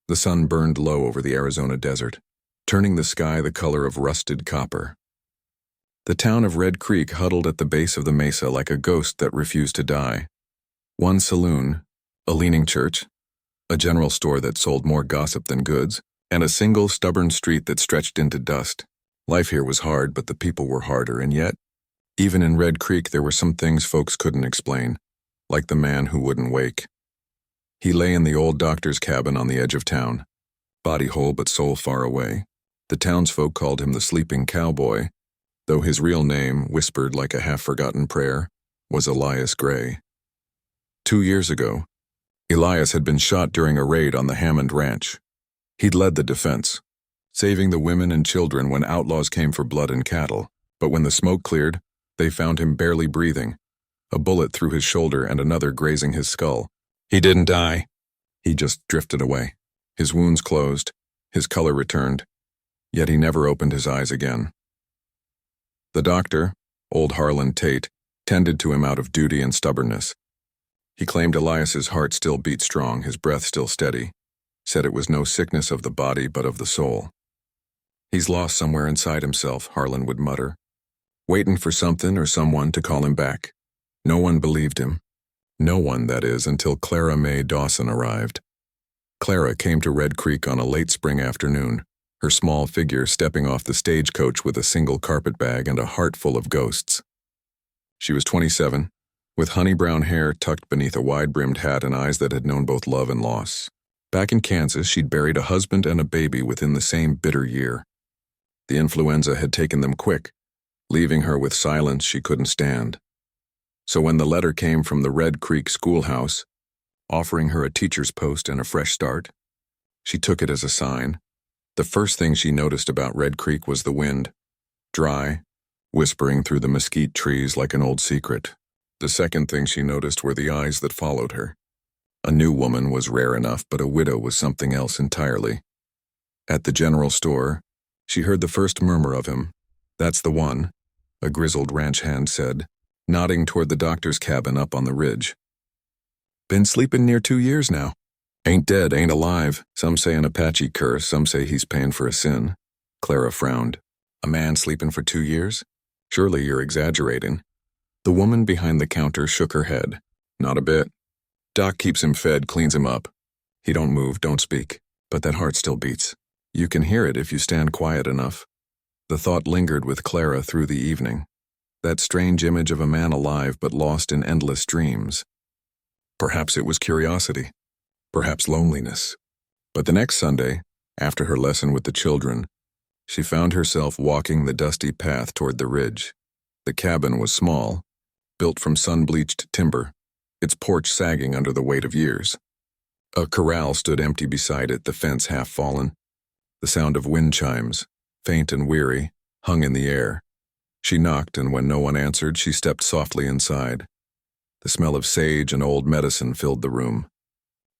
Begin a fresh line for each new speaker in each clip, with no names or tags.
The sun burned low over the Arizona desert, turning the sky the color of rusted copper. The town of Red Creek huddled at the base of the mesa like a ghost that refused to die. One saloon, a leaning church, a general store that sold more gossip than goods, and a single stubborn street that stretched into dust. Life here was hard, but the people were harder, and yet, even in Red Creek, there were some things folks couldn't explain, like the man who wouldn't wake. He lay in the old doctor's cabin on the edge of town, body whole but soul far away. The townsfolk called him the sleeping cowboy, though his real name, whispered like a half-forgotten prayer, was Elias Gray. 2 years ago, Elias had been shot during a raid on the Hammond Ranch. He'd led the defense, saving the women and children when outlaws came for blood and cattle, but when the smoke cleared, they found him barely breathing, a bullet through his shoulder and another grazing his skull. He didn't die. He just drifted away. His wounds closed, his color returned, yet he never opened his eyes again. The doctor, old Harlan Tate, tended to him out of duty and stubbornness. He claimed Elias's heart still beat strong, his breath still steady, said it was no sickness of the body but of the soul. He's lost somewhere inside himself, Harlan would mutter, waiting for something or someone to call him back. No one believed him. No one, that is, until Clara Mae Dawson arrived. Clara came to Red Creek on a late spring afternoon, her small figure stepping off the stagecoach with a single carpet bag and a heart full of ghosts. She was 27, with honey-brown hair tucked beneath a wide-brimmed hat and eyes that had known both love and loss. Back in Kansas, she'd buried a husband and a baby within the same bitter year. The influenza had taken them quick, leaving her with silence she couldn't stand. So when the letter came from the Red Creek schoolhouse, offering her a teacher's post and a fresh start, she took it as a sign. The first thing she noticed about Red Creek was the wind, dry, whispering through the mesquite trees like an old secret. The second thing she noticed were the eyes that followed her. A new woman was rare enough, but a widow was something else entirely. At the general store, she heard the first murmur of him. "That's the one," a grizzled ranch hand said, nodding toward the doctor's cabin up on the ridge. "Been sleeping near 2 years now. Ain't dead, ain't alive. Some say an Apache curse, some say he's paying for a sin." Clara frowned. "A man sleeping for 2 years? Surely you're exaggerating." The woman behind the counter shook her head. "Not a bit. Doc keeps him fed, cleans him up. He don't move, don't speak, but that heart still beats. You can hear it if you stand quiet enough." The thought lingered with Clara through the evening. That strange image of a man alive but lost in endless dreams. Perhaps it was curiosity. Perhaps loneliness. But the next Sunday, after her lesson with the children, she found herself walking the dusty path toward the ridge. The cabin was small, built from sun-bleached timber, its porch sagging under the weight of years. A corral stood empty beside it, the fence half fallen. The sound of wind chimes, faint and weary, hung in the air. She knocked, and when no one answered, she stepped softly inside. The smell of sage and old medicine filled the room.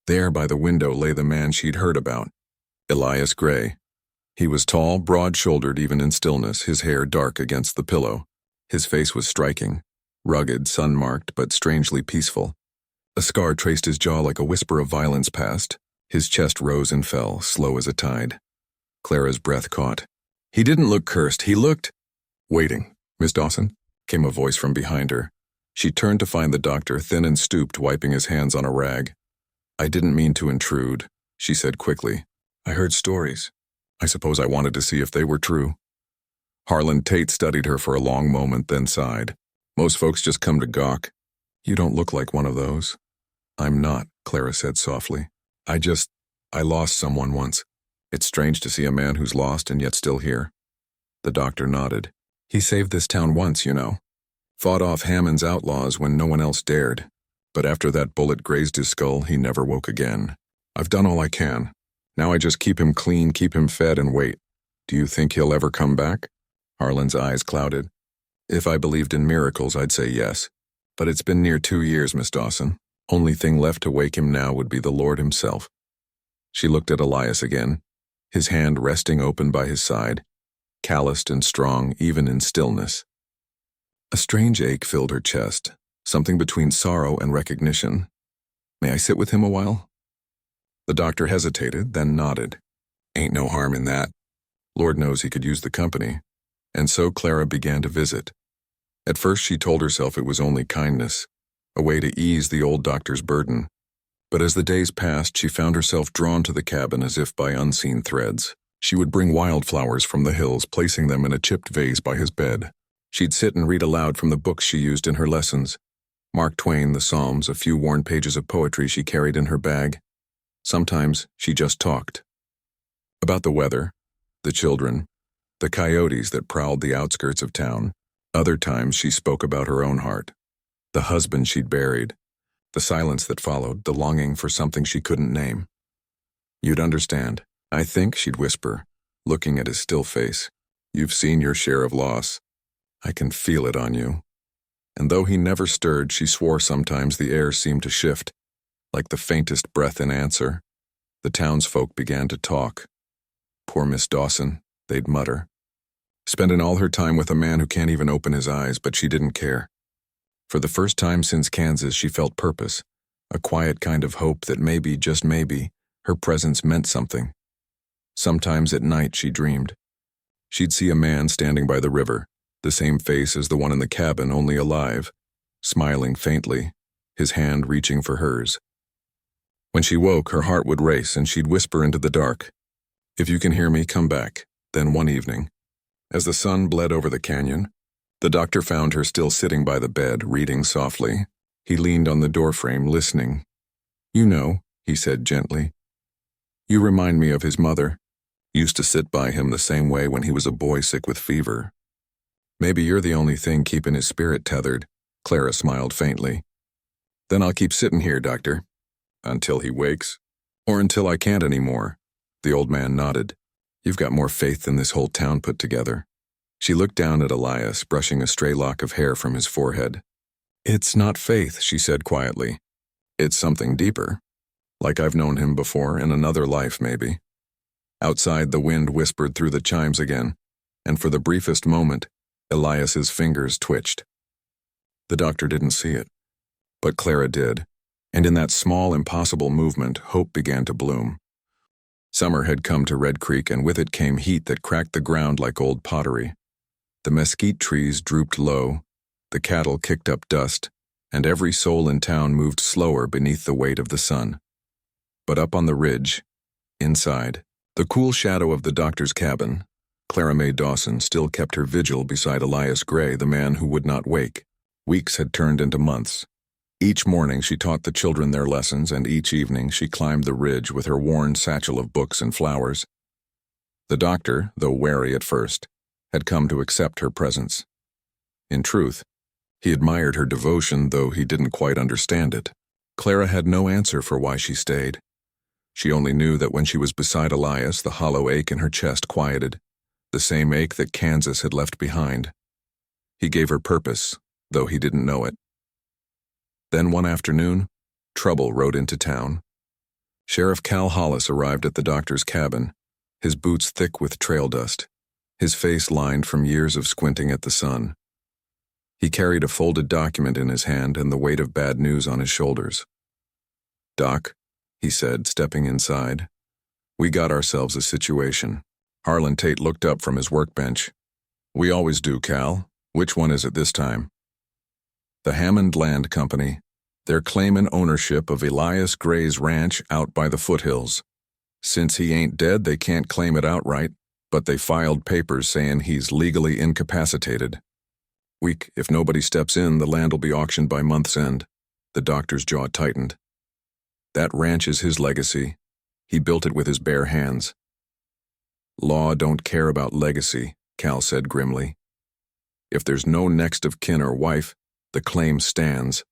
There by the window lay the man she'd heard about, Elias Gray. He was tall, broad-shouldered even in stillness, his hair dark against the pillow. His face was striking, rugged, sun-marked, but strangely peaceful. A scar traced his jaw like a whisper of violence past. His chest rose and fell, slow as a tide. Clara's breath caught. He didn't look cursed, he looked... "Waiting, Miss Dawson?" came a voice from behind her. She turned to find the doctor, thin and stooped, wiping his hands on a rag. "I didn't mean to intrude," she said quickly. "I heard stories. I suppose I wanted to see if they were true." Harlan Tate studied her for a long moment, then sighed. "Most folks just come to gawk. You don't look like one of those." "I'm not," Clara said softly. I lost someone once. It's strange to see a man who's lost and yet still here." The doctor nodded. "He saved this town once, you know. Fought off Hammond's outlaws when no one else dared. But after that bullet grazed his skull, he never woke again. I've done all I can. Now I just keep him clean, keep him fed, and wait. Do you think he'll ever come back?" Harlan's eyes clouded. "If I believed in miracles, I'd say yes. But it's been near 2 years, Miss Dawson. Only thing left to wake him now would be the Lord himself." She looked at Elias again, his hand resting open by his side, calloused and strong even in stillness. A strange ache filled her chest, something between sorrow and recognition. "May I sit with him a while?" The doctor hesitated, then nodded. Ain't no harm in that. Lord knows he could use the company. And so Clara began to visit. At first she told herself it was only kindness, a way to ease the old doctor's burden. But as the days passed, she found herself drawn to the cabin as if by unseen threads. She would bring wildflowers from the hills, placing them in a chipped vase by his bed. She'd sit and read aloud from the books she used in her lessons. Mark Twain, the Psalms, a few worn pages of poetry she carried in her bag. Sometimes she just talked. About the weather, the children, the coyotes that prowled the outskirts of town. Other times she spoke about her own heart, the husband she'd buried, the silence that followed, the longing for something she couldn't name. You'd understand, I think, she'd whisper, looking at his still face. You've seen your share of loss. I can feel it on you. And though he never stirred, she swore sometimes the air seemed to shift, like the faintest breath in answer. The townsfolk began to talk. Poor Miss Dawson, they'd mutter. Spending all her time with a man who can't even open his eyes, but she didn't care. For the first time since Kansas, she felt purpose, a quiet kind of hope that maybe, just maybe, her presence meant something. Sometimes at night she dreamed. She'd see a man standing by the river, the same face as the one in the cabin, only alive, smiling faintly, his hand reaching for hers. When she woke, her heart would race and she'd whisper into the dark, "If you can hear me, come back." Then one evening, as the sun bled over the canyon, the doctor found her still sitting by the bed, reading softly. He leaned on the doorframe, listening. "You know," he said gently. "You remind me of his mother. Used to sit by him the same way when he was a boy sick with fever. Maybe you're the only thing keeping his spirit tethered." Clara smiled faintly. "Then I'll keep sitting here, doctor. Until he wakes. Or until I can't anymore." The old man nodded. "You've got more faith than this whole town put together." She looked down at Elias, brushing a stray lock of hair from his forehead. "It's not faith," she said quietly. "It's something deeper. Like I've known him before, in another life, maybe." Outside, the wind whispered through the chimes again, and for the briefest moment, Elias's fingers twitched. The doctor didn't see it, but Clara did, and in that small, impossible movement, hope began to bloom. Summer had come to Red Creek, and with it came heat that cracked the ground like old pottery. The mesquite trees drooped low, the cattle kicked up dust, and every soul in town moved slower beneath the weight of the sun. But up on the ridge, inside, the cool shadow of the doctor's cabin, Clara Mae Dawson still kept her vigil beside Elias Gray, the man who would not wake. Weeks had turned into months. Each morning she taught the children their lessons, and each evening she climbed the ridge with her worn satchel of books and flowers. The doctor, though wary at first, had come to accept her presence. In truth, he admired her devotion, though he didn't quite understand it. Clara had no answer for why she stayed. She only knew that when she was beside Elias, the hollow ache in her chest quieted, the same ache that Kansas had left behind. He gave her purpose, though he didn't know it. Then one afternoon, trouble rode into town. Sheriff Cal Hollis arrived at the doctor's cabin, his boots thick with trail dust, his face lined from years of squinting at the sun. He carried a folded document in his hand and the weight of bad news on his shoulders. "Doc," he said, stepping inside, "we got ourselves a situation." Harlan Tate looked up from his workbench. "We always do, Cal. Which one is it this time?" "The Hammond Land Company. They're claiming ownership of Elias Gray's ranch out by the foothills. Since he ain't dead, they can't claim it outright, but they filed papers saying he's legally incapacitated. Week, if nobody steps in, the land will be auctioned by month's end." The doctor's jaw tightened. "That ranch is his legacy. He built it with his bare hands." "Law don't care about legacy," Cal said grimly. "If there's no next of kin or wife, the claim stands.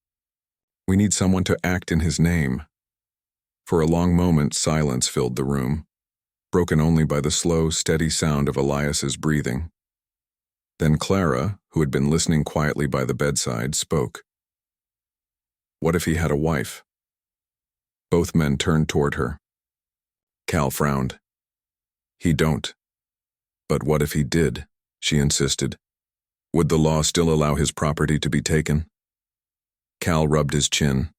We need someone to act in his name." For a long moment, silence filled the room, broken only by the slow, steady sound of Elias's breathing. Then Clara, who had been listening quietly by the bedside, spoke. "What if he had a wife?" Both men turned toward her. Cal frowned. "He don't." "But what if he did?" she insisted. "Would the law still allow his property to be taken?" Cal rubbed his chin.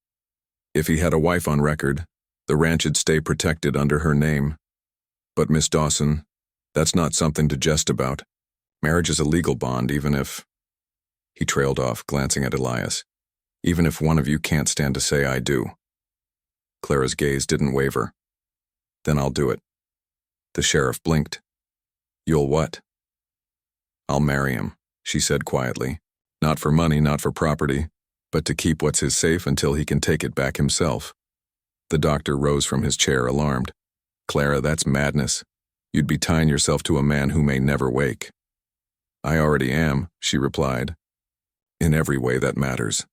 "If he had a wife on record, The ranch'd stay protected under her name. But Miss Dawson, that's not something to jest about. Marriage is a legal bond, even if— He trailed off, glancing at Elias. Even if one of you can't stand to say I do. Clara's gaze didn't waver. Then I'll do it. The sheriff blinked. You'll what? I'll marry him, she said quietly. Not for money, not for property, but to keep what's his safe until he can take it back himself. The doctor rose from his chair, alarmed. Clara, that's madness. You'd be tying yourself to a man who may never wake. I already am, she replied. In every way that matters.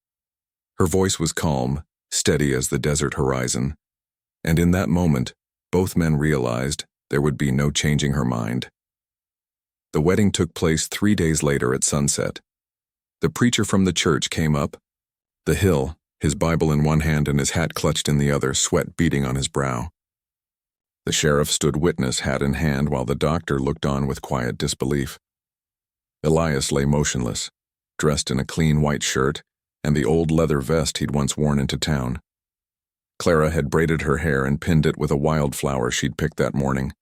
Her voice was calm, steady as the desert horizon, and in that moment, both men realized there would be no changing her mind. The wedding took place 3 days later at sunset. The preacher from the church came up the hill, his Bible in one hand and his hat clutched in the other, sweat beading on his brow. The sheriff stood witness, hat in hand, while the doctor looked on with quiet disbelief. Elias lay motionless, dressed in a clean white shirt and the old leather vest he'd once worn into town. Clara had braided her hair and pinned it with a wildflower she'd picked that morning.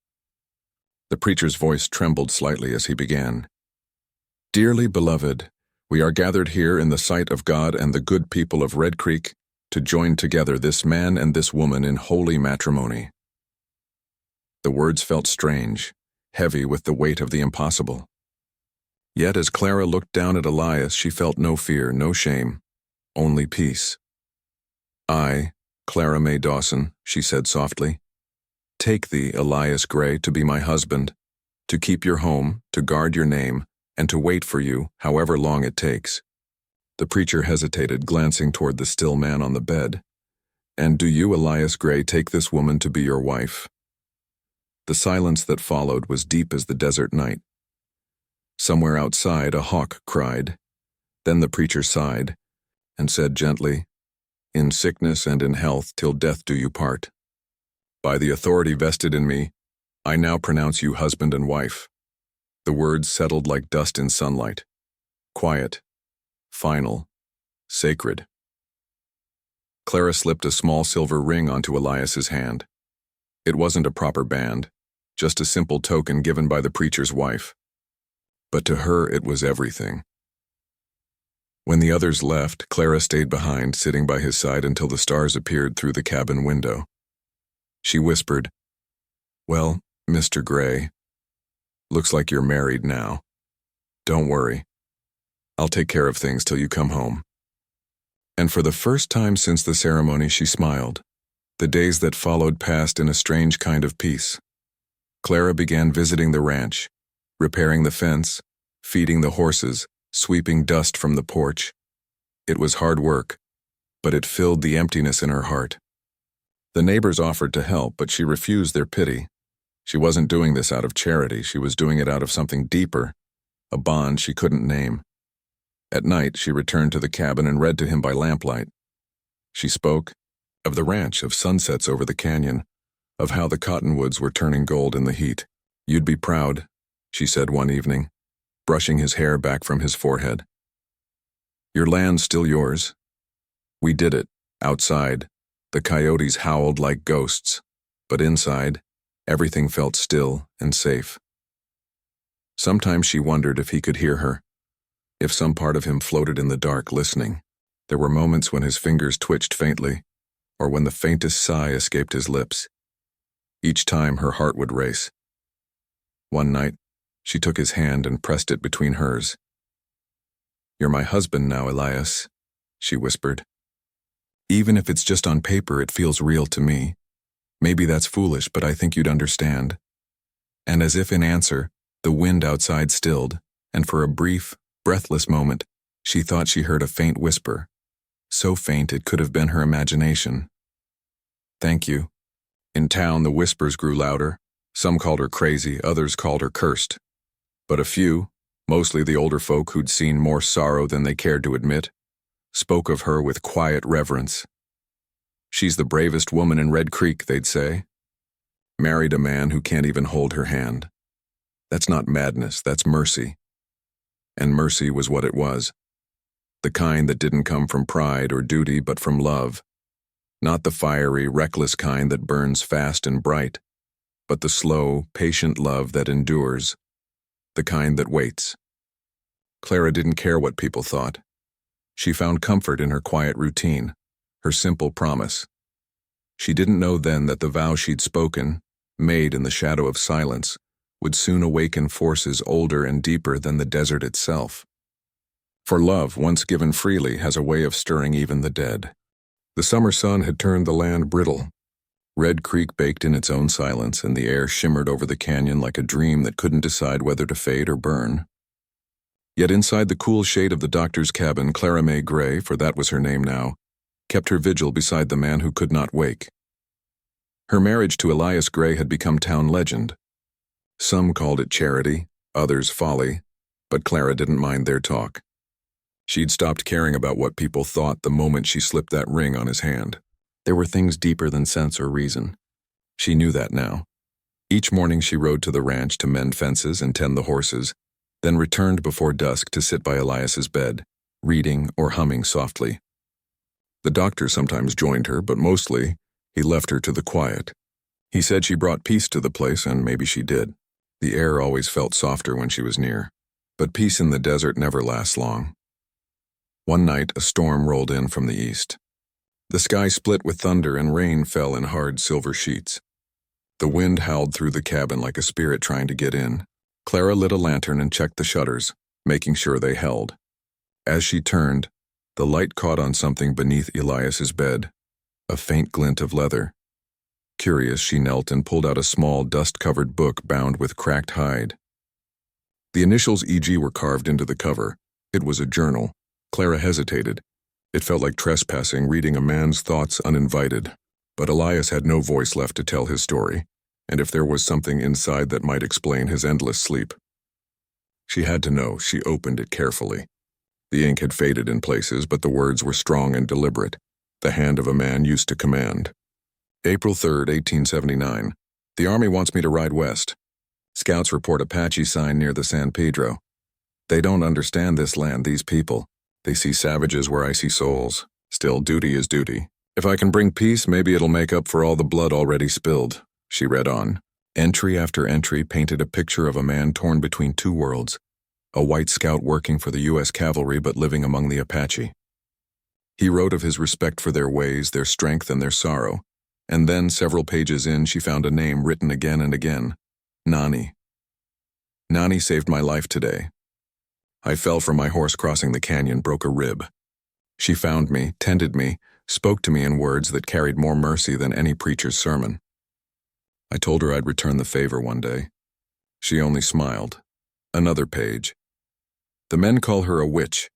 The preacher's voice trembled slightly as he began. Dearly beloved, we are gathered here in the sight of God and the good people of Red Creek to join together this man and this woman in holy matrimony. The words felt strange, heavy with the weight of the impossible. Yet as Clara looked down at Elias, she felt no fear, no shame, only peace. I, Clara May Dawson, she said softly, take thee, Elias Gray, to be my husband, to keep your home, to guard your name, and to wait for you, however long it takes. The preacher hesitated, glancing toward the still man on the bed. And do you, Elias Gray, take this woman to be your wife? The silence that followed was deep as the desert night. Somewhere outside, a hawk cried. Then the preacher sighed and said gently, in sickness and in health till death do you part. By the authority vested in me, I now pronounce you husband and wife. The words settled like dust in sunlight. Quiet, final, sacred. Clara slipped a small silver ring onto Elias's hand. It wasn't a proper band, just a simple token given by the preacher's wife. But to her it was everything. When the others left, Clara stayed behind, sitting by his side until the stars appeared through the cabin window. She whispered, Well, Mr. Gray, looks like you're married now. Don't worry. I'll take care of things till you come home. And for the first time since the ceremony, she smiled. The days that followed passed in a strange kind of peace. Clara began visiting the ranch, repairing the fence, feeding the horses, sweeping dust from the porch. It was hard work, but it filled the emptiness in her heart. The neighbors offered to help, but she refused their pity. She wasn't doing this out of charity, she was doing it out of something deeper, a bond she couldn't name. At night, she returned to the cabin and read to him by lamplight. She spoke of the ranch, of sunsets over the canyon, of how the cottonwoods were turning gold in the heat. You'd be proud, she said one evening, brushing his hair back from his forehead. Your land's still yours. We did it, outside. The coyotes howled like ghosts, but inside, everything felt still and safe. Sometimes she wondered if he could hear her, if some part of him floated in the dark listening. There were moments when his fingers twitched faintly, or when the faintest sigh escaped his lips. Each time her heart would race. One night, she took his hand and pressed it between hers. You're my husband now, Elias, she whispered. Even if it's just on paper, it feels real to me. Maybe that's foolish, but I think you'd understand. And as if in answer, the wind outside stilled, and for a brief, breathless moment, she thought she heard a faint whisper, so faint it could have been her imagination. Thank you. In town, the whispers grew louder. Some called her crazy, others called her cursed. But a few, mostly the older folk who'd seen more sorrow than they cared to admit, spoke of her with quiet reverence. She's the bravest woman in Red Creek, they'd say. Married a man who can't even hold her hand. That's not madness, that's mercy. And mercy was what it was. The kind that didn't come from pride or duty, but from love. Not the fiery, reckless kind that burns fast and bright, but the slow, patient love that endures, the kind that waits. Clara didn't care what people thought. She found comfort in her quiet routine, her simple promise. She didn't know then that the vow she'd spoken, made in the shadow of silence, would soon awaken forces older and deeper than the desert itself. For love, once given freely, has a way of stirring even the dead. The summer sun had turned the land brittle. Red Creek baked in its own silence, and the air shimmered over the canyon like a dream that couldn't decide whether to fade or burn. Yet inside the cool shade of the doctor's cabin, Clara May Gray, for that was her name now, kept her vigil beside the man who could not wake. Her marriage to Elias Gray had become town legend. Some called it charity, others folly, but Clara didn't mind their talk. She'd stopped caring about what people thought the moment she slipped that ring on his hand. There were things deeper than sense or reason. She knew that now. Each morning she rode to the ranch to mend fences and tend the horses, then returned before dusk to sit by Elias's bed, reading or humming softly. The doctor sometimes joined her, but mostly he left her to the quiet. He said she brought peace to the place, and maybe she did. The air always felt softer when she was near. But peace in the desert never lasts long. One night, a storm rolled in from the east. The sky split with thunder and rain fell in hard silver sheets. The wind howled through the cabin like a spirit trying to get in. Clara lit a lantern and checked the shutters, making sure they held. As she turned, the light caught on something beneath Elias's bed, a faint glint of leather. Curious, she knelt and pulled out a small, dust-covered book bound with cracked hide. The initials E.G. were carved into the cover. It was a journal. Clara hesitated. It felt like trespassing, reading a man's thoughts uninvited. But Elias had no voice left to tell his story, and if there was something inside that might explain his endless sleep. She had to know. She opened it carefully. The ink had faded in places, but the words were strong and deliberate, the hand of a man used to command. April 3rd, 1879. The Army wants me to ride west. Scouts report Apache sign near the San Pedro. They don't understand this land, these people. They see savages where I see souls. Still, duty is duty. If I can bring peace, maybe it'll make up for all the blood already spilled. She read on. Entry after entry painted a picture of a man torn between two worlds, a white scout working for the U.S. cavalry but living among the Apache. He wrote of his respect for their ways, their strength, and their sorrow, and then, several pages in, she found a name written again and again. Nani. Nani saved my life today. I fell from my horse crossing the canyon, broke a rib. She found me, tended me, spoke to me in words that carried more mercy than any preacher's sermon. I told her I'd return the favor one day. She only smiled. Another page. The men call her a witch.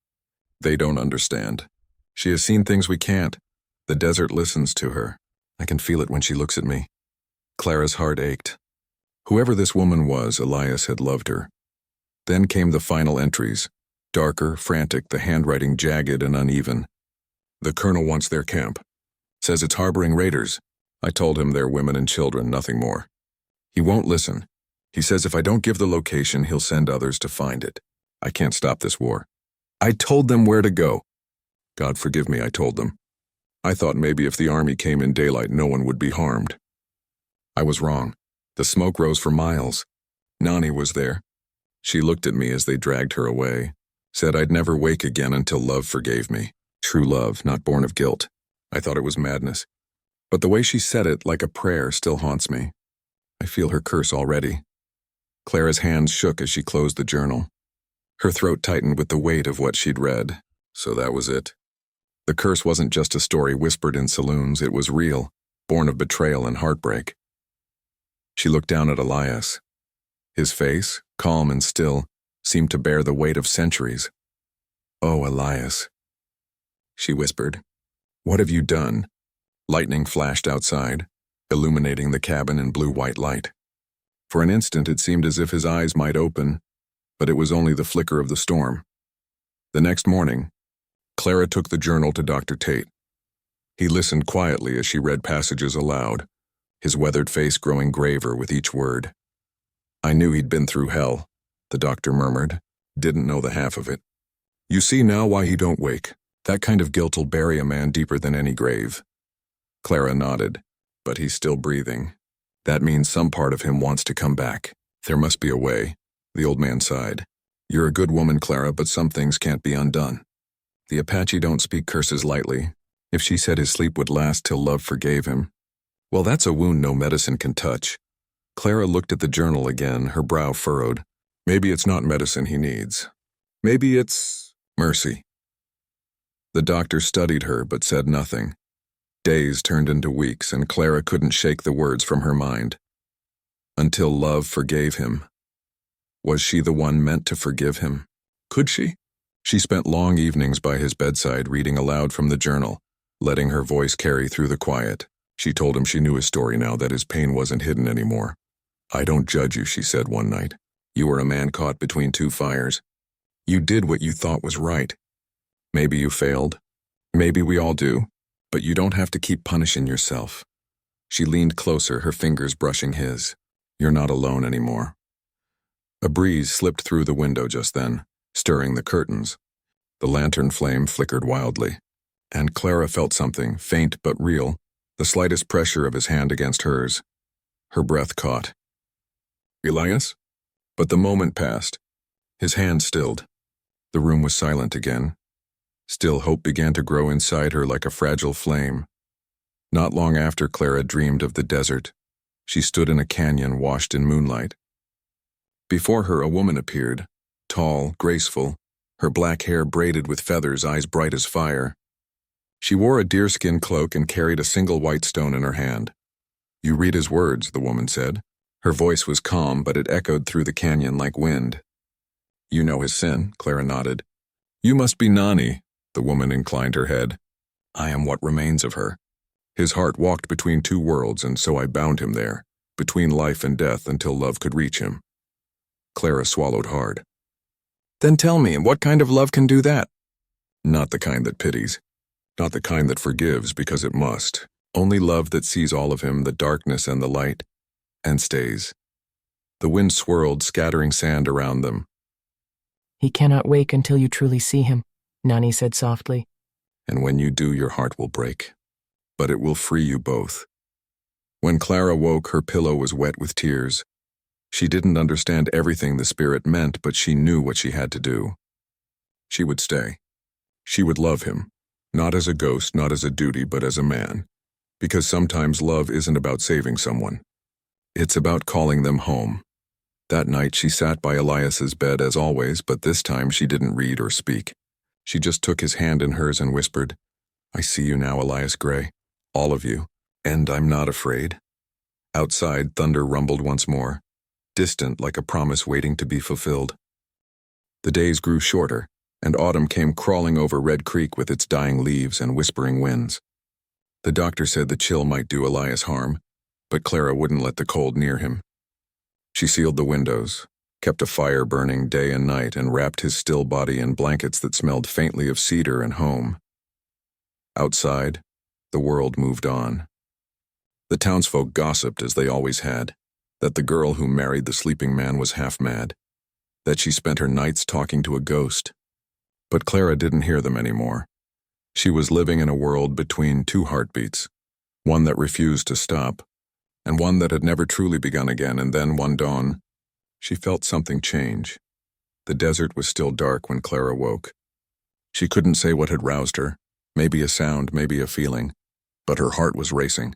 They don't understand. She has seen things we can't. The desert listens to her. I can feel it when she looks at me. Clara's heart ached. Whoever this woman was, Elias had loved her. Then came the final entries. Darker, frantic, the handwriting jagged and uneven. The colonel wants their camp. Says it's harboring raiders. I told him they're women and children, nothing more. He won't listen. He says if I don't give the location, he'll send others to find it. I can't stop this war. I told them where to go. God forgive me, I told them. I thought maybe if the army came in daylight, no one would be harmed. I was wrong. The smoke rose for miles. Nani was there. She looked at me as they dragged her away, said I'd never wake again until love forgave me. True love, not born of guilt. I thought it was madness. But the way she said it, like a prayer, still haunts me. I feel her curse already. Clara's hands shook as she closed the journal. Her throat tightened with the weight of what she'd read. So that was it. The curse wasn't just a story whispered in saloons, it was real, born of betrayal and heartbreak. She looked down at Elias. His face, calm and still, seemed to bear the weight of centuries. Oh, Elias. She whispered. What have you done? Lightning flashed outside, illuminating the cabin in blue-white light. For an instant it seemed as if his eyes might open, but it was only the flicker of the storm. The next morning, Clara took the journal to Dr. Tate. He listened quietly as she read passages aloud, his weathered face growing graver with each word. I knew he'd been through hell, the doctor murmured, didn't know the half of it. You see now why he don't wake. That kind of guilt'll bury a man deeper than any grave. Clara nodded. But he's still breathing. That means some part of him wants to come back. There must be a way. The old man sighed. You're a good woman, Clara, but some things can't be undone. The Apache don't speak curses lightly. If she said his sleep would last till love forgave him, well, that's a wound no medicine can touch. Clara looked at the journal again, her brow furrowed. Maybe it's not medicine he needs. Maybe it's mercy. The doctor studied her but said nothing. Days turned into weeks, and Clara couldn't shake the words from her mind. Until love forgave him. Was she the one meant to forgive him? Could she? She spent long evenings by his bedside reading aloud from the journal, letting her voice carry through the quiet. She told him she knew his story now, that his pain wasn't hidden anymore. I don't judge you, she said one night. You were a man caught between two fires. You did what you thought was right. Maybe you failed. Maybe we all do. But you don't have to keep punishing yourself. She leaned closer, her fingers brushing his. You're not alone anymore. A breeze slipped through the window just then, stirring the curtains. The lantern flame flickered wildly, and Clara felt something, faint but real, the slightest pressure of his hand against hers. Her breath caught. Elias? But the moment passed. His hand stilled. The room was silent again. Still, hope began to grow inside her like a fragile flame. Not long after, Clara dreamed of the desert. She stood in a canyon washed in moonlight. Before her, a woman appeared, tall, graceful, her black hair braided with feathers, eyes bright as fire. She wore a deerskin cloak and carried a single white stone in her hand. You read his words, the woman said. Her voice was calm, but it echoed through the canyon like wind. You know his sin, Clara nodded. You must be Nani, the woman inclined her head. I am what remains of her. His heart walked between two worlds, and so I bound him there, between life and death until love could reach him. Clara swallowed hard. Then tell me, what kind of love can do that? Not the kind that pities. Not the kind that forgives because it must. Only love that sees all of him, the darkness and the light, and stays. The wind swirled, scattering sand around them.
He cannot wake until you truly see him, Nani said softly.
And when you do, your heart will break. But it will free you both. When Clara woke, her pillow was wet with tears. She didn't understand everything the spirit meant, but she knew what she had to do. She would stay. She would love him, not as a ghost, not as a duty, but as a man. Because sometimes love isn't about saving someone. It's about calling them home. That night she sat by Elias's bed as always, but this time she didn't read or speak. She just took his hand in hers and whispered, I see you now, Elias Gray. All of you. And I'm not afraid. Outside, thunder rumbled once more, distant like a promise waiting to be fulfilled. The days grew shorter, and autumn came crawling over Red Creek with its dying leaves and whispering winds. The doctor said the chill might do Elias harm, but Clara wouldn't let the cold near him. She sealed the windows, kept a fire burning day and night, and wrapped his still body in blankets that smelled faintly of cedar and home. Outside, the world moved on. The townsfolk gossiped, as they always had, that the girl who married the sleeping man was half mad, that she spent her nights talking to a ghost. But Clara didn't hear them anymore. She was living in a world between two heartbeats, one that refused to stop, and one that had never truly begun again. And then one dawn, she felt something change. The desert was still dark when Clara woke. She couldn't say what had roused her, maybe a sound, maybe a feeling, but her heart was racing.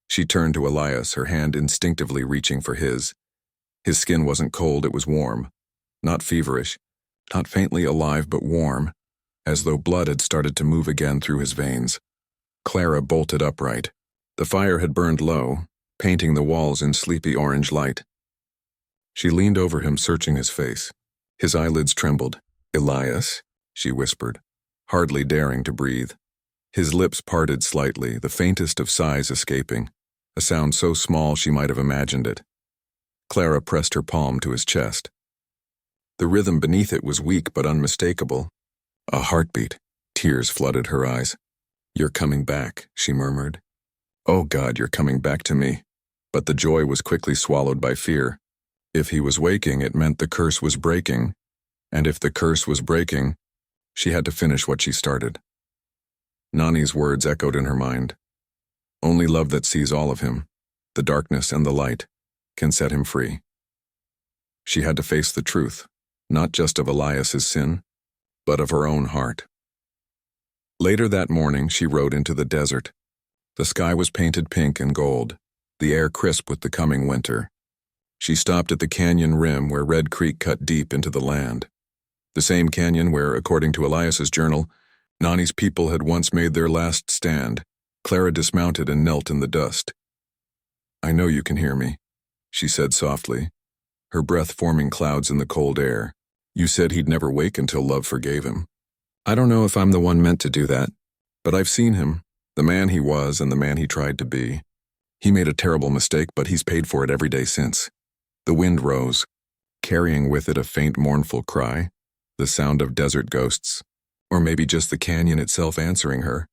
She turned to Elias, her hand instinctively reaching for his. His skin wasn't cold, it was warm. Not feverish, not faintly alive, but warm, as though blood had started to move again through his veins. Clara bolted upright. The fire had burned low, painting the walls in sleepy orange light. She leaned over him, searching his face. His eyelids trembled. Elias, she whispered, hardly daring to breathe. His lips parted slightly, the faintest of sighs escaping, a sound so small she might have imagined it. Clara pressed her palm to his chest. The rhythm beneath it was weak but unmistakable. A heartbeat. Tears flooded her eyes. You're coming back, she murmured. Oh God, you're coming back to me. But the joy was quickly swallowed by fear. If he was waking, it meant the curse was breaking. And if the curse was breaking, she had to finish what she started. Nani's words echoed in her mind. Only love that sees all of him, the darkness and the light, can set him free. She had to face the truth, not just of Elias's sin, but of her own heart. Later that morning, she rode into the desert. The sky was painted pink and gold, the air crisp with the coming winter. She stopped at the canyon rim where Red Creek cut deep into the land. The same canyon where, according to Elias's journal, Nani's people had once made their last stand. Clara dismounted and knelt in the dust. "I know you can hear me," she said softly, her breath forming clouds in the cold air. "You said he'd never wake until love forgave him. I don't know if I'm the one meant to do that, but I've seen him, the man he was and the man he tried to be. He made a terrible mistake, but he's paid for it every day since." The wind rose, carrying with it a faint mournful cry, the sound of desert ghosts, or maybe just the canyon itself answering her.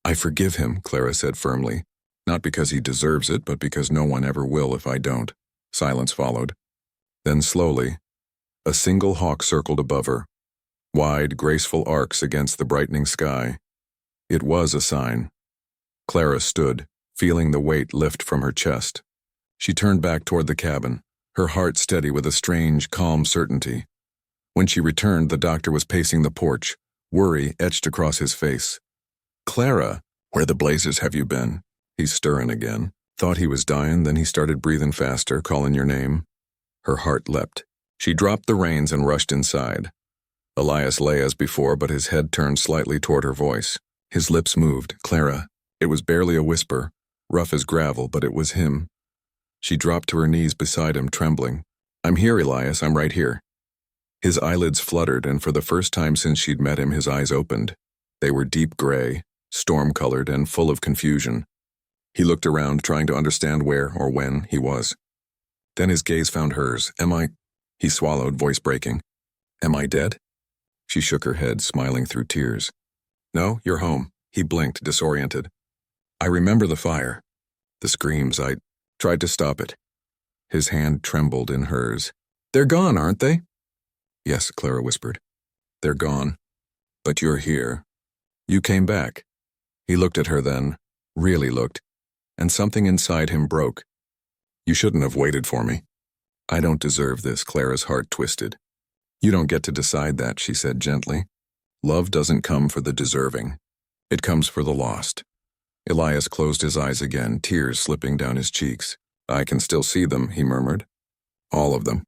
"I forgive him," Clara said firmly, "not because he deserves it, but because no one ever will if I don't." Silence followed. Then slowly, a single hawk circled above her, wide, graceful arcs against the brightening sky. It was a sign. Clara stood, feeling the weight lift from her chest. She turned back toward the cabin, her heart steady with a strange, calm certainty. When she returned, the doctor was pacing the porch, worry etched across his face. "Clara, where the blazes have you been?" He's stirring again. Thought he was dying, then he started breathing faster, calling your name. Her heart leapt. She dropped the reins and rushed inside. Elias lay as before, but his head turned slightly toward her voice. His lips moved. "Clara." It was barely a whisper, rough as gravel, but it was him. She dropped to her knees beside him, trembling. "I'm here, Elias, I'm right here." His eyelids fluttered, and for the first time since she'd met him, his eyes opened. They were deep gray, storm-colored, and full of confusion. He looked around, trying to understand where or when he was. Then his gaze found hers. He swallowed, voice breaking. "Am I dead?" She shook her head, smiling through tears. "No, you're home." He blinked, disoriented. "I remember the fire. The screams. I tried to stop it." His hand trembled in hers. "They're gone, aren't they?" "Yes," Clara whispered. "They're gone. But you're here. You came back." He looked at her then, really looked, and something inside him broke. "You shouldn't have waited for me." "I don't deserve this," Clara's heart twisted. "You don't get to decide that," she said gently. "Love doesn't come for the deserving. It comes for the lost." Elias closed his eyes again, tears slipping down his cheeks. "I can still see them," he murmured. "All of them.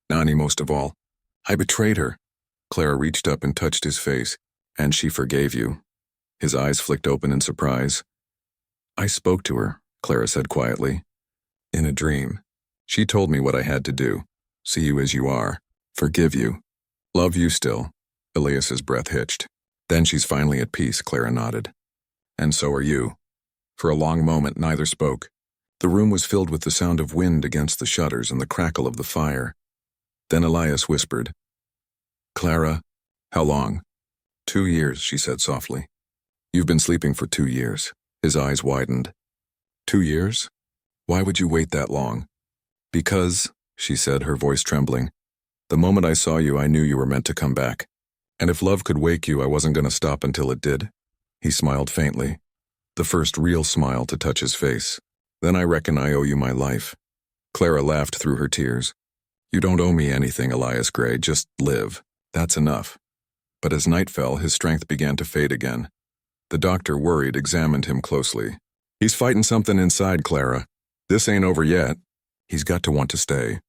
Nani most of all. I betrayed her." Clara reached up and touched his face. "And she forgave you." His eyes flicked open in surprise. "I spoke to her," Clara said quietly. "In a dream. She told me what I had to do. See you as you are. Forgive you. Love you still." Elias's breath hitched. "Then she's finally at peace," Clara nodded. "And so are you." For a long moment, neither spoke. The room was filled with the sound of wind against the shutters and the crackle of the fire. Then Elias whispered, "Clara, how long?" 2 years, she said softly. "You've been sleeping for 2 years." His eyes widened. 2 years? Why would you wait that long?" "Because," she said, her voice trembling, "the moment I saw you, I knew you were meant to come back. And if love could wake you, I wasn't going to stop until it did." He smiled faintly, the first real smile to touch his face. "Then I reckon I owe you my life." Clara laughed through her tears. "You don't owe me anything, Elias Gray, just live. That's enough." But as night fell, his strength began to fade again. The doctor, worried, examined him closely. "He's fighting something inside, Clara. This ain't over yet. He's got to want to stay."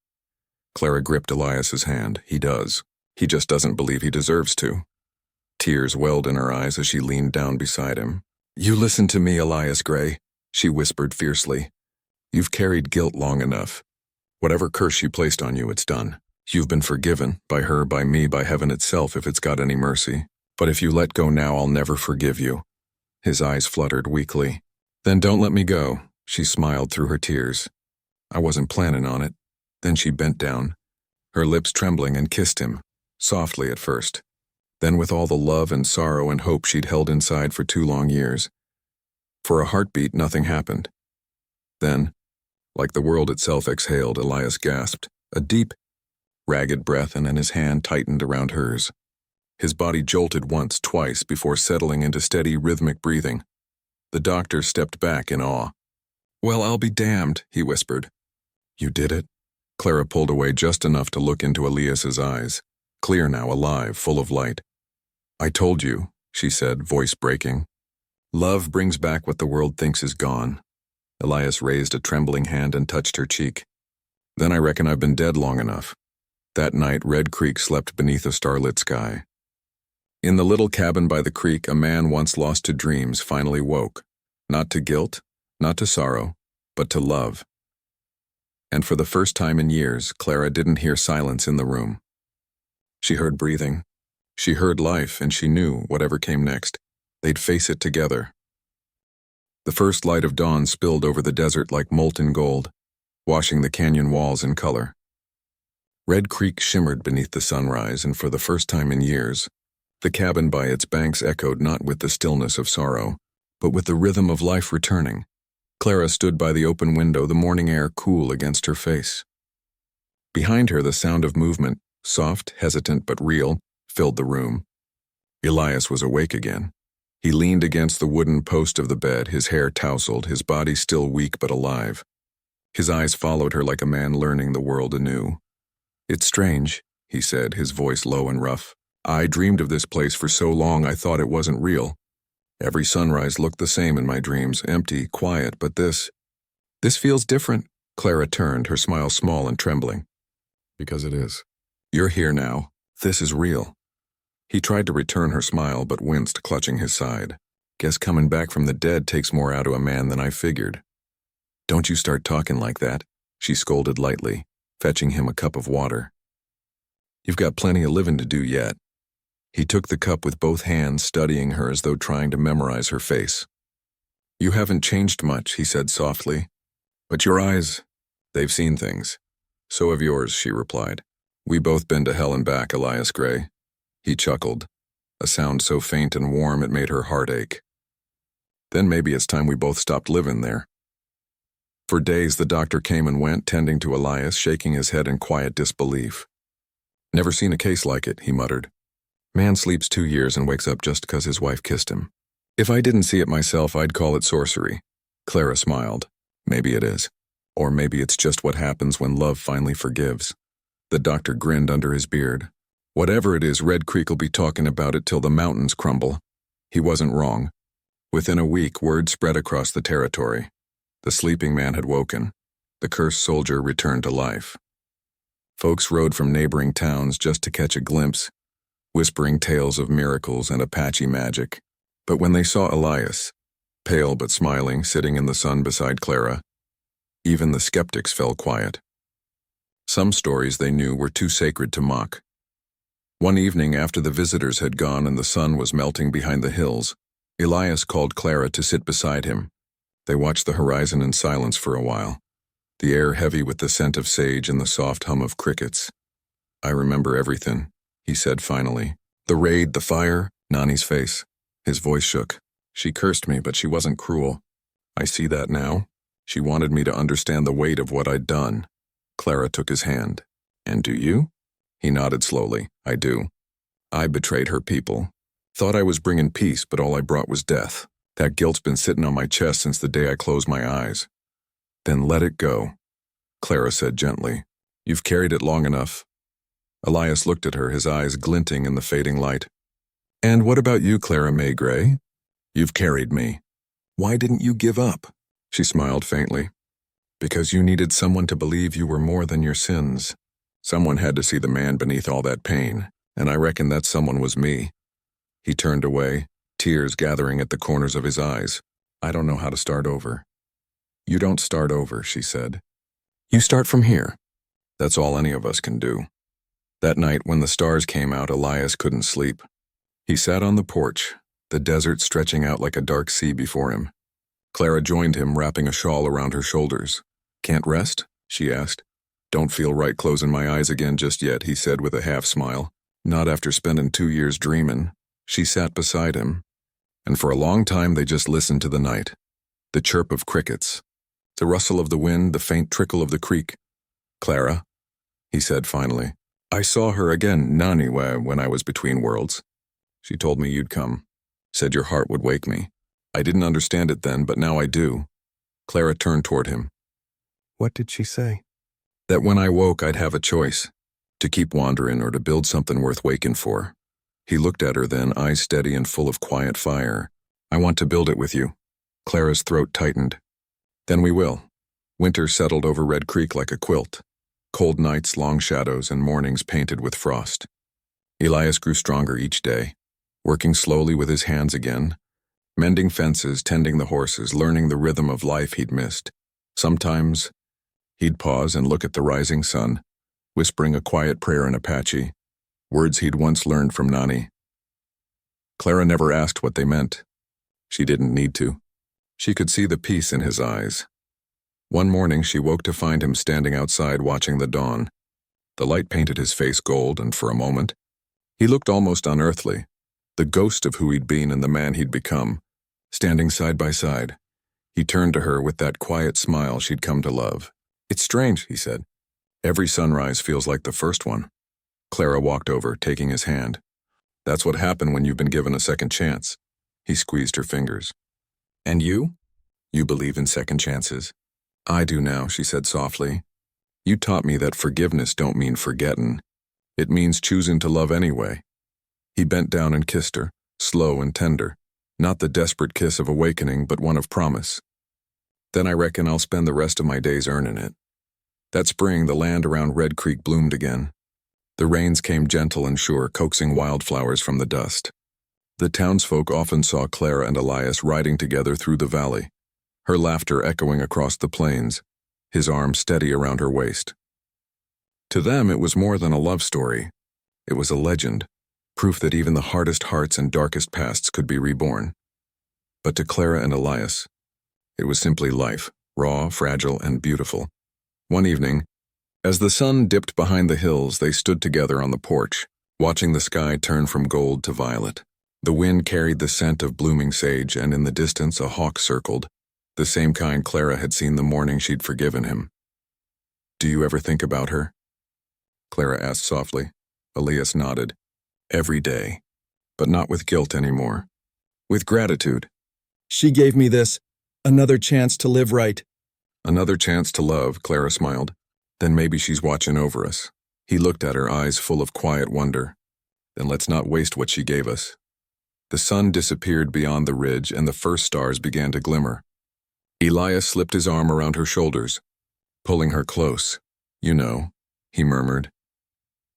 Clara gripped Elias's hand. "He does. He just doesn't believe he deserves to." Tears welled in her eyes as she leaned down beside him. "You listen to me, Elias Gray," she whispered fiercely. "You've carried guilt long enough. Whatever curse she placed on you, it's done. You've been forgiven, by her, by me, by heaven itself, if it's got any mercy. But if you let go now, I'll never forgive you." His eyes fluttered weakly. "Then don't let me go," she smiled through her tears. "I wasn't planning on it." Then she bent down, her lips trembling, and kissed him, softly at first. Then with all the love and sorrow and hope she'd held inside for 2 long years. For a heartbeat, nothing happened. Then, like the world itself exhaled, Elias gasped, a deep, ragged breath, and then his hand tightened around hers. His body jolted once, twice, before settling into steady, rhythmic breathing. The doctor stepped back in awe. "Well, I'll be damned," he whispered. "You did it?" Clara pulled away just enough to look into Elias's eyes, clear now, alive, full of light. "I told you," she said, voice breaking. "Love brings back what the world thinks is gone." Elias raised a trembling hand and touched her cheek. "Then I reckon I've been dead long enough." That night, Red Creek slept beneath a starlit sky. In the little cabin by the creek, a man once lost to dreams finally woke, not to guilt, not to sorrow, but to love. And for the first time in years, Clara didn't hear silence in the room. She heard breathing. She heard life, and she knew, whatever came next, they'd face it together. The first light of dawn spilled over the desert like molten gold, washing the canyon walls in color. Red Creek shimmered beneath the sunrise, and for the first time in years, the cabin by its banks echoed not with the stillness of sorrow, but with the rhythm of life returning. Clara stood by the open window, the morning air cool against her face. Behind her, the sound of movement, soft, hesitant, but real, filled the room. Elias was awake again. He leaned against the wooden post of the bed, his hair tousled, his body still weak but alive. His eyes followed her like a man learning the world anew. "It's strange," he said, his voice low and rough. "I dreamed of this place for so long I thought it wasn't real. Every sunrise looked the same in my dreams, empty, quiet, but this feels different." Clara turned, her smile small and trembling. "Because it is. You're here now. This is real." He tried to return her smile, but winced, clutching his side. "Guess coming back from the dead takes more out of a man than I figured." "Don't you start talking like that," she scolded lightly, fetching him a cup of water. "You've got plenty of living to do yet." He took the cup with both hands, studying her as though trying to memorize her face. "You haven't changed much," he said softly. "But your eyes, they've seen things." "So have yours," she replied. "We both been to hell and back, Elias Gray." He chuckled, a sound so faint and warm it made her heart ache. "Then maybe it's time we both stopped living there." For days the doctor came and went, tending to Elias, shaking his head in quiet disbelief. "Never seen a case like it," he muttered. "Man sleeps 2 years and wakes up just 'cause his wife kissed him. If I didn't see it myself, I'd call it sorcery." Clara smiled. "Maybe it is. Or maybe it's just what happens when love finally forgives." The doctor grinned under his beard. "Whatever it is, Red Creek'll be talking about it till the mountains crumble." He wasn't wrong. Within a week, word spread across the territory. The sleeping man had woken. The cursed soldier returned to life. Folks rode from neighboring towns just to catch a glimpse, whispering tales of miracles and Apache magic. But when they saw Elias, pale but smiling, sitting in the sun beside Clara, even the skeptics fell quiet. Some stories, they knew, were too sacred to mock. One evening, after the visitors had gone and the sun was melting behind the hills, Elias called Clara to sit beside him. They watched the horizon in silence for a while, the air heavy with the scent of sage and the soft hum of crickets. "I remember everything," he said finally. "The raid, the fire, Nani's face." His voice shook. "She cursed me, but she wasn't cruel. I see that now. She wanted me to understand the weight of what I'd done." Clara took his hand. "And do you?" He nodded slowly. "I do. I betrayed her people. Thought I was bringing peace, but all I brought was death. That guilt's been sitting on my chest since the day I closed my eyes." "Then let it go," Clara said gently. "You've carried it long enough." Elias looked at her, his eyes glinting in the fading light. "And what about you, Clara May Gray? You've carried me. Why didn't you give up?" She smiled faintly. "Because you needed someone to believe you were more than your sins. Someone had to see the man beneath all that pain, and I reckon that someone was me." He turned away, tears gathering at the corners of his eyes. "I don't know how to start over." "You don't start over," she said. "You start from here. That's all any of us can do." That night, when the stars came out, Elias couldn't sleep. He sat on the porch, the desert stretching out like a dark sea before him. Clara joined him, wrapping a shawl around her shoulders. "Can't rest?" she asked. "Don't feel right closing my eyes again just yet," he said with a half-smile. "Not after spending 2 years dreaming." She sat beside him, and for a long time they just listened to the night. The chirp of crickets, the rustle of the wind, the faint trickle of the creek. "Clara," he said finally, "I saw her again, Nani, when I was between worlds. She told me you'd come, said your heart would wake me. I didn't understand it then, but now I do. Clara turned toward him.
What did she say?
That when I woke, I'd have a choice, to keep wandering or to build something worth waking for. He looked at her then, eyes steady and full of quiet fire. I want to build it with you. Clara's throat tightened. Then we will. Winter settled over Red Creek like a quilt. Cold nights, long shadows, and mornings painted with frost. Elias grew stronger each day, working slowly with his hands again, mending fences, tending the horses, learning the rhythm of life he'd missed. Sometimes he'd pause and look at the rising sun, whispering a quiet prayer in Apache, words he'd once learned from Nani. Clara never asked what they meant. She didn't need to. She could see the peace in his eyes. One morning she woke to find him standing outside watching the dawn. The light painted his face gold, and for a moment, he looked almost unearthly, the ghost of who he'd been and the man he'd become, standing side by side. He turned to her with that quiet smile she'd come to love. It's strange, he said. Every sunrise feels like the first one. Clara walked over, taking his hand. That's what happened when you've been given a second chance. He squeezed her fingers. And you? You believe in second chances? I do now, she said softly. You taught me that forgiveness don't mean forgetting. It means choosing to love anyway. He bent down and kissed her, slow and tender, not the desperate kiss of awakening, but one of promise. Then I reckon I'll spend the rest of my days earning it. That spring, the land around Red Creek bloomed again. The rains came gentle and sure, coaxing wildflowers from the dust. The townsfolk often saw Clara and Elias riding together through the valley, her laughter echoing across the plains, his arm steady around her waist. To them, it was more than a love story. It was a legend, proof that even the hardest hearts and darkest pasts could be reborn. But to Clara and Elias, it was simply life, raw, fragile, and beautiful. One evening, as the sun dipped behind the hills, they stood together on the porch, watching the sky turn from gold to violet. The wind carried the scent of blooming sage, and in the distance a hawk circled, the same kind Clara had seen the morning she'd forgiven him. Do you ever think about her? Clara asked softly. Elias nodded. Every day, but not with guilt anymore. With gratitude.
She gave me this, another chance to live right.
Another chance to love, Clara smiled. Then maybe she's watching over us. He looked at her, eyes full of quiet wonder. Then let's not waste what she gave us. The sun disappeared beyond the ridge, and the first stars began to glimmer. Elias slipped his arm around her shoulders, pulling her close. You know, he murmured,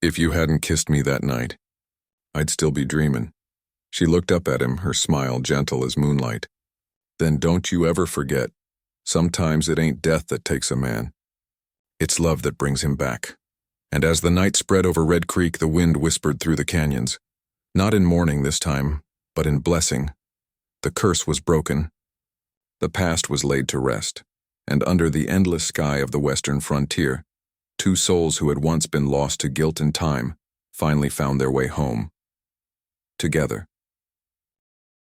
if you hadn't kissed me that night, I'd still be dreaming. She looked up at him, her smile gentle as moonlight. Then don't you ever forget, sometimes it ain't death that takes a man. It's love that brings him back. And as the night spread over Red Creek, the wind whispered through the canyons. Not in mourning this time, but in blessing. The curse was broken. The past was laid to rest. And under the endless sky of the western frontier, two souls who had once been lost to guilt and time finally found their way home. Together.